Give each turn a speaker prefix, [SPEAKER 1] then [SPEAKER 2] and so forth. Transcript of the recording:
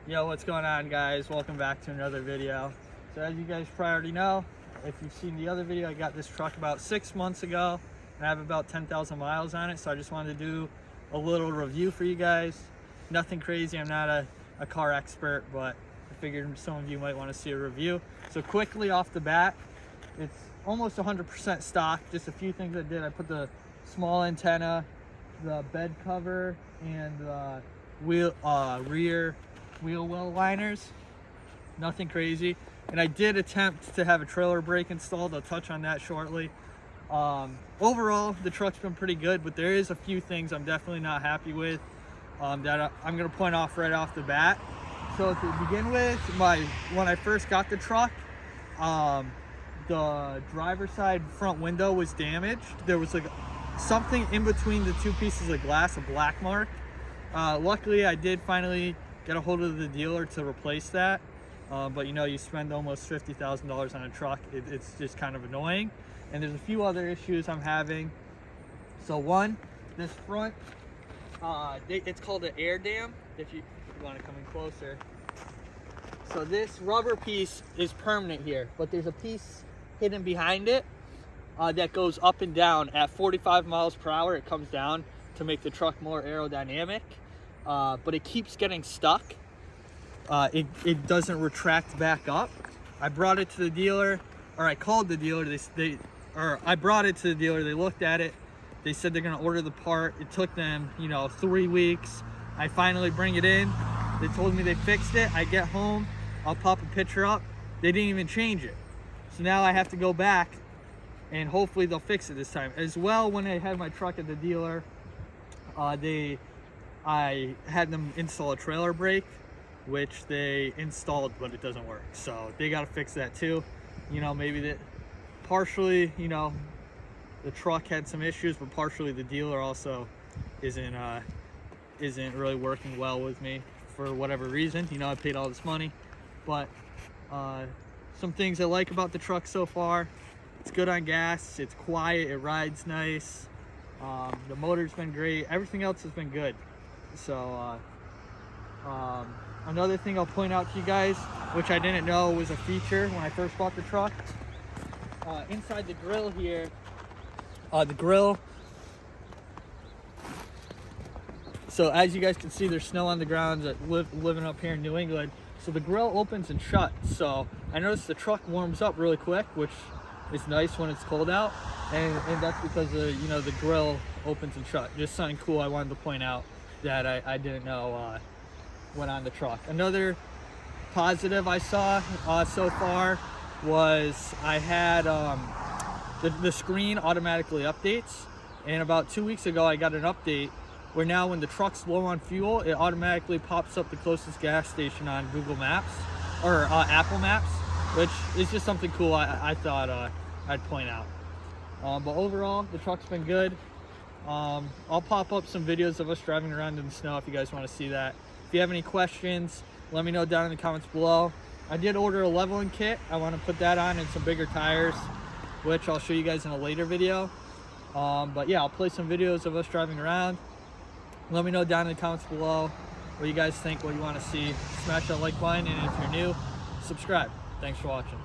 [SPEAKER 1] Yo, what's going on, guys? Welcome back to another video. So as you guys probably already know, if you've seen the other video, I got this truck about 6 months ago and I have about 10,000 miles on it. So I just wanted to do a little review for you guys. Nothing crazy, I'm not a car expert, but I figured some of you might want to see a review. So quickly off the bat, it's almost 100% stock. Just a few things I did. I put the small antenna, the bed cover, and the rear wheel well liners. Nothing crazy. And I did attempt to have a trailer brake installed. I'll touch on that shortly. Overall, the truck's been pretty good, but there is a few things I'm definitely not happy with that I'm going to point off right off the bat. So to begin with, when I first got the truck, the driver's side front window was damaged. There was like something in between the two pieces of glass, a black mark. Luckily, I did finally get a hold of the dealer to replace that. But you know, you spend almost $50,000 on a truck, it's just kind of annoying. And there's a few other issues I'm having. So one, this front, it's called an air dam, if you want to come in closer. So this rubber piece is permanent here, but there's a piece hidden behind it that goes up and down at 45 miles per hour. It comes down to make the truck more aerodynamic, but it keeps getting stuck. It doesn't retract back up. I brought it to the dealer, or I called the dealer. I brought it to the dealer. They looked at it. They said they're gonna order the part. It took them, 3 weeks. I finally bring it in. They told me they fixed it. I get home, I'll pop a picture up. They didn't even change it. So now I have to go back and hopefully they'll fix it this time. As well, when I had my truck at the dealer, I had them install a trailer brake, which they installed, but it doesn't work. So they got to fix that too. Maybe that partially, the truck had some issues, but partially the dealer also isn't really working well with me for whatever reason. I paid all this money, but some things I like about the truck so far: it's good on gas, it's quiet, it rides nice, the motor's been great, everything else has been good. So another thing I'll point out to you guys, which I didn't know was a feature when I first bought the truck, inside the grill here, so as you guys can see, there's snow on the ground. Living up here in New England, so the grill opens and shuts. So I noticed the truck warms up really quick, which is nice when it's cold out, and that's because the grill opens and shuts. Just something cool I wanted to point out that I didn't know went on the truck. Another positive I saw so far was I had the screen automatically updates, and about 2 weeks ago I got an update where now when the truck's low on fuel, it automatically pops up the closest gas station on Google Maps or Apple Maps, which is just something cool I thought I'd point out. But overall, the truck's been good. I'll pop up some videos of us driving around in the snow if you guys want to see that. If you have any questions, let me know down in the comments below. I did order a leveling kit. I want to put that on and some bigger tires, which I'll show you guys in a later video. But yeah, I'll play some videos of us driving around. Let me know down in the comments below what you guys think, what you want to see. Smash that like button, and if you're new, subscribe. Thanks for watching.